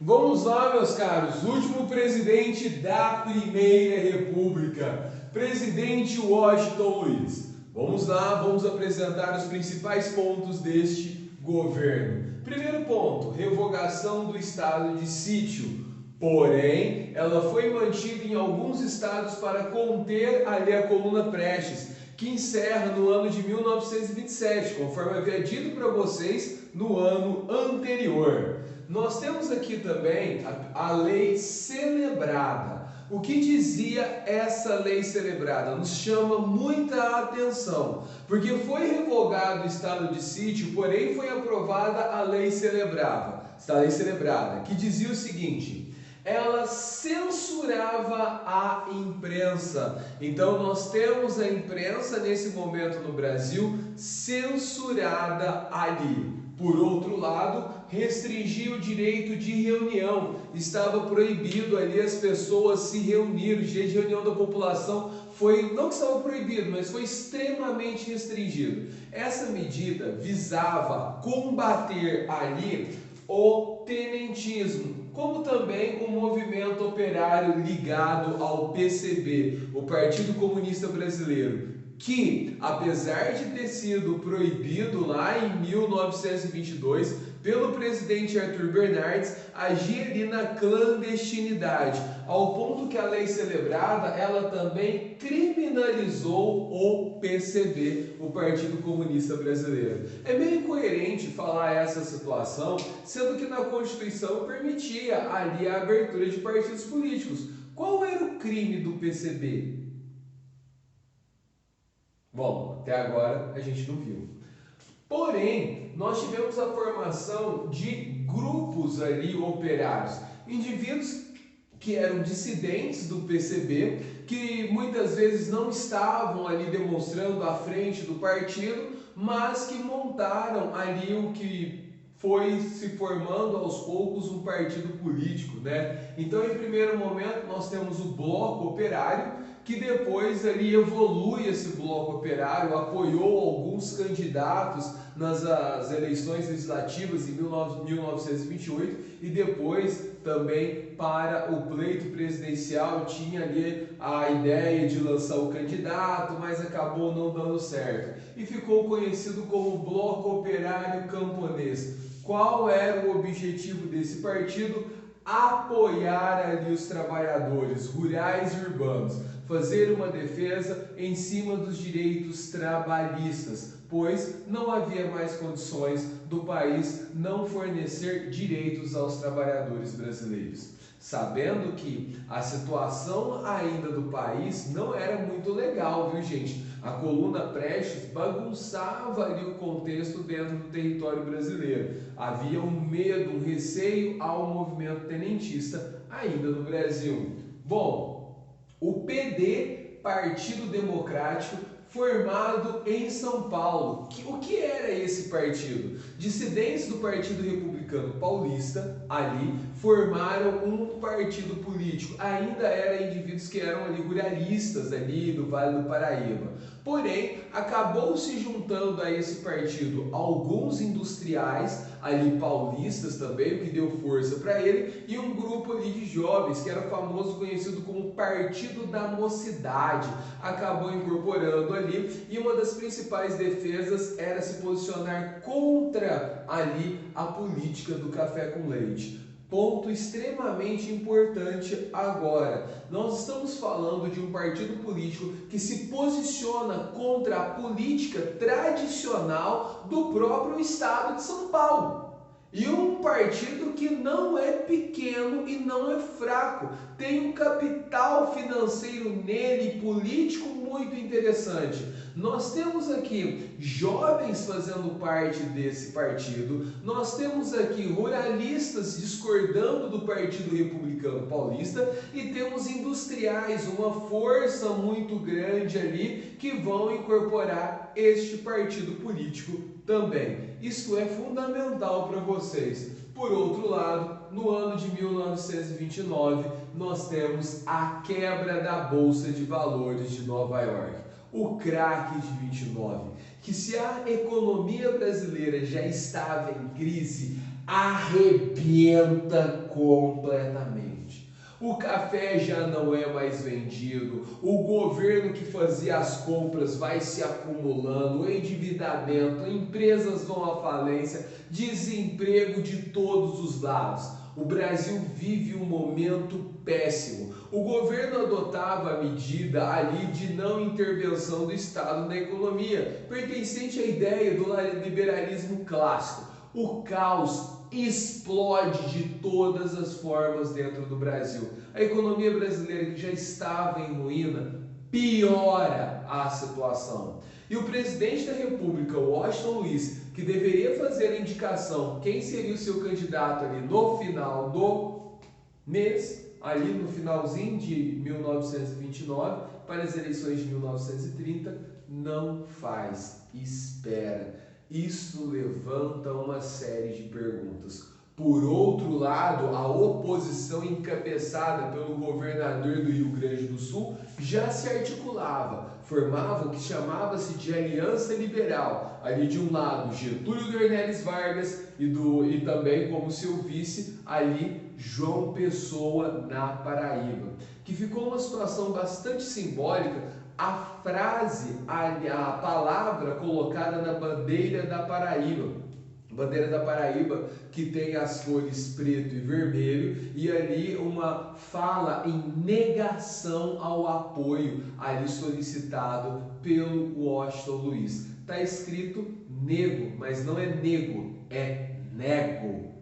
Vamos lá, meus caros, último presidente da Primeira República, presidente Washington Luiz. Vamos lá, vamos apresentar os principais pontos deste governo. Primeiro ponto, revogação do estado de sítio. Porém, ela foi mantida em alguns estados para conter ali a coluna Prestes, que encerra no ano de 1927, conforme havia dito para vocês no ano anterior. Nós temos aqui também a lei celebrada. O que dizia essa lei celebrada? Nos chama muita atenção, porque foi revogado o estado de sítio, porém foi aprovada a lei celebrada, que dizia o seguinte: ela censurava a imprensa. Então nós temos a imprensa nesse momento no Brasil censurada ali. Por outro lado, restringia o direito de reunião. Estava proibido ali as pessoas se reunirem. O direito de reunião da população foi, não que estava proibido, mas foi extremamente restringido. Essa medida visava combater ali o tenentismo, como também o movimento operário ligado ao PCB, o Partido Comunista Brasileiro, que, apesar de ter sido proibido lá em 1922 pelo presidente Arthur Bernardes, agia ali na clandestinidade, ao ponto que a lei celebrada, ela também criminalizou o PCB, o Partido Comunista Brasileiro. É meio incoerente falar essa situação, sendo que na Constituição permitia ali a abertura de partidos políticos. Qual era o crime do PCB? Bom, até agora a gente não viu. Porém, nós tivemos a formação de grupos ali operários, indivíduos que eram dissidentes do PCB, que muitas vezes não estavam ali demonstrando à frente do partido, mas que montaram ali o que foi se formando aos poucos um partido político, né? Então, em primeiro momento, nós temos o Bloco Operário, que depois ali evolui esse bloco operário, apoiou alguns candidatos nas eleições legislativas em 1928 e depois também para o pleito presidencial tinha ali a ideia de lançar o candidato, mas acabou não dando certo e ficou conhecido como Bloco Operário Camponês. Qual era o objetivo desse partido? Apoiar ali os trabalhadores rurais e urbanos, fazer uma defesa em cima dos direitos trabalhistas, pois não havia mais condições do país não fornecer direitos aos trabalhadores brasileiros. Sabendo que a situação ainda do país não era muito legal, viu, gente? A coluna Prestes bagunçava ali o contexto dentro do território brasileiro. Havia um medo, um receio ao movimento tenentista ainda no Brasil. Bom, o PD, Partido Democrático, formado em São Paulo. O que era esse partido? Dissidentes do Partido Republicano Paulista ali formaram um partido político. Ainda eram indivíduos que eram ali ruralistas ali do Vale do Paraíba. Porém, acabou se juntando a esse partido alguns industriais ali paulistas também, o que deu força para ele, e um grupo ali de jovens, que era famoso, conhecido como Partido da Mocidade, acabou incorporando ali, e uma das principais defesas era se posicionar contra ali a política do café com leite. Ponto extremamente importante agora. Nós estamos falando de um partido político que se posiciona contra a política tradicional do próprio estado de São Paulo. E um partido que não é pequeno e não é fraco. Tem um capital financeiro nele, político, muito interessante. Nós temos aqui jovens fazendo parte desse partido, nós temos aqui ruralistas discordando do Partido Republicano Paulista e temos industriais, uma força muito grande ali que vão incorporar este partido político também. Isso é fundamental para vocês. Por outro lado, no ano de 1929, nós temos a quebra da Bolsa de Valores de Nova York. O crack de 29, que se a economia brasileira já estava em crise, arrebenta completamente. O café já não é mais vendido, o governo que fazia as compras vai se acumulando, o endividamento, empresas vão à falência, desemprego de todos os lados. O Brasil vive um momento péssimo. O governo adotava a medida ali de não intervenção do Estado na economia, pertencente à ideia do liberalismo clássico. O caos explode de todas as formas dentro do Brasil. A economia brasileira, que já estava em ruína, piora a situação. E o presidente da República, Washington Luiz, que deveria fazer a indicação quem seria o seu candidato ali no final do mês, ali no finalzinho de 1929, para as eleições de 1930, não faz, espera. Isso levanta uma série de perguntas. Por outro lado, a oposição encabeçada pelo governador do Rio Grande do Sul já se articulava, formava o que chamava-se de Aliança Liberal. Ali de um lado Getúlio Dornelles Vargas e também como seu vice ali João Pessoa na Paraíba, que ficou uma situação bastante simbólica. A frase, a palavra colocada na bandeira da Paraíba, que tem as cores preto e vermelho, e ali uma fala em negação ao apoio ali solicitado pelo Washington Luiz. Está escrito nego, mas não é nego, é nego.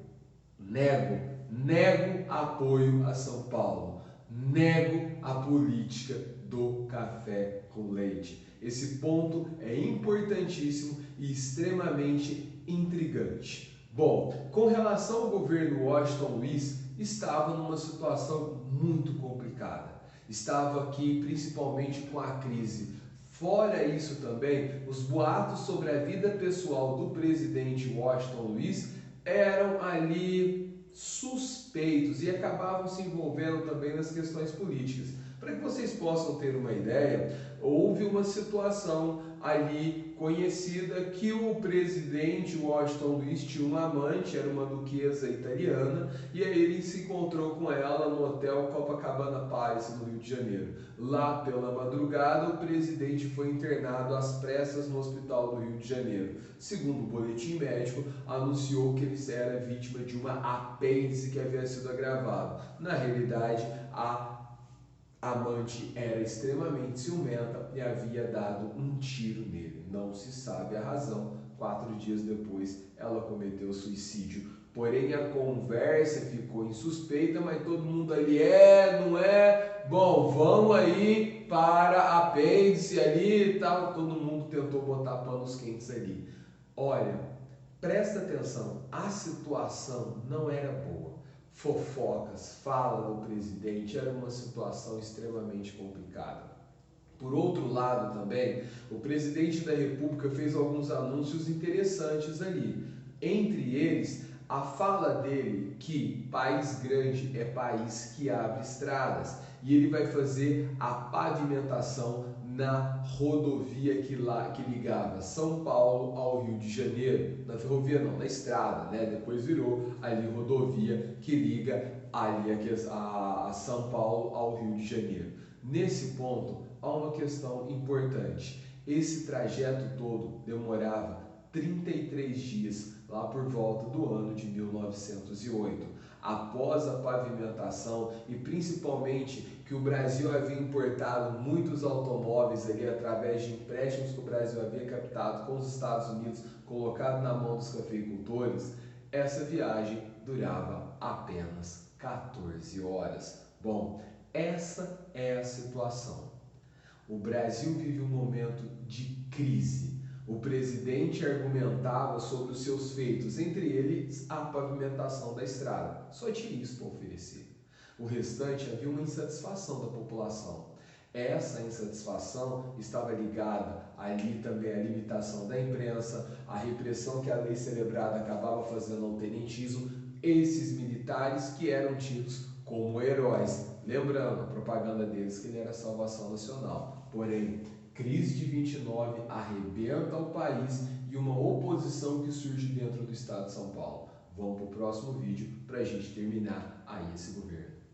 Nego apoio a São Paulo, nego a política do café com leite. Esse ponto é importantíssimo e extremamente intrigante. Bom, com relação ao governo Washington Luiz, estava numa situação muito complicada. Estava aqui principalmente com a crise. Fora isso também, os boatos sobre a vida pessoal do presidente Washington Luiz eram ali suspeitos e acabavam se envolvendo também nas questões políticas. Para que vocês possam ter uma ideia, houve uma situação ali conhecida que o presidente Washington Luiz tinha uma amante, era uma duquesa italiana, e aí ele se encontrou com ela no hotel Copacabana Palace, no Rio de Janeiro. Lá pela madrugada, o presidente foi internado às pressas no hospital do Rio de Janeiro. Segundo o boletim médico, anunciou que ele era vítima de uma apêndice que havia sido agravado. Na realidade, a amante era extremamente ciumenta e havia dado um tiro nele. Não se sabe a razão. 4 dias depois, ela cometeu suicídio. Porém, a conversa ficou insuspeita, mas todo mundo ali não é? Bom, vamos aí para a apêndice ali e tal. Todo mundo tentou botar panos quentes ali. Olha, presta atenção, a situação não era boa. Fofocas, fala do presidente, era uma situação extremamente complicada. Por outro lado também, o presidente da República fez alguns anúncios interessantes ali. Entre eles, a fala dele que país grande é país que abre estradas, e ele vai fazer a pavimentação na rodovia que ligava São Paulo ao Rio de Janeiro. Na ferrovia não, na estrada, né? Depois virou ali rodovia que liga ali a São Paulo ao Rio de Janeiro. Nesse ponto, há uma questão importante. Esse trajeto todo demorava 33 dias, lá por volta do ano de 1908. Após a pavimentação e principalmente que o Brasil havia importado muitos automóveis ali através de empréstimos que o Brasil havia captado com os Estados Unidos, colocado na mão dos cafeicultores, essa viagem durava apenas 14 horas. Bom, essa é a situação. O Brasil vive um momento de crise. O presidente argumentava sobre os seus feitos, entre eles a pavimentação da estrada. Só tinha isso para oferecer. O restante havia uma insatisfação da população. Essa insatisfação estava ligada ali também à limitação da imprensa, à repressão que a lei celebrada acabava fazendo ao tenentismo, esses militares que eram tidos como heróis. Lembrando, a propaganda deles que ele era a salvação nacional. Porém, crise de 29 arrebenta o país e uma oposição que surge dentro do estado de São Paulo. Vamos para o próximo vídeo para a gente terminar aí esse governo.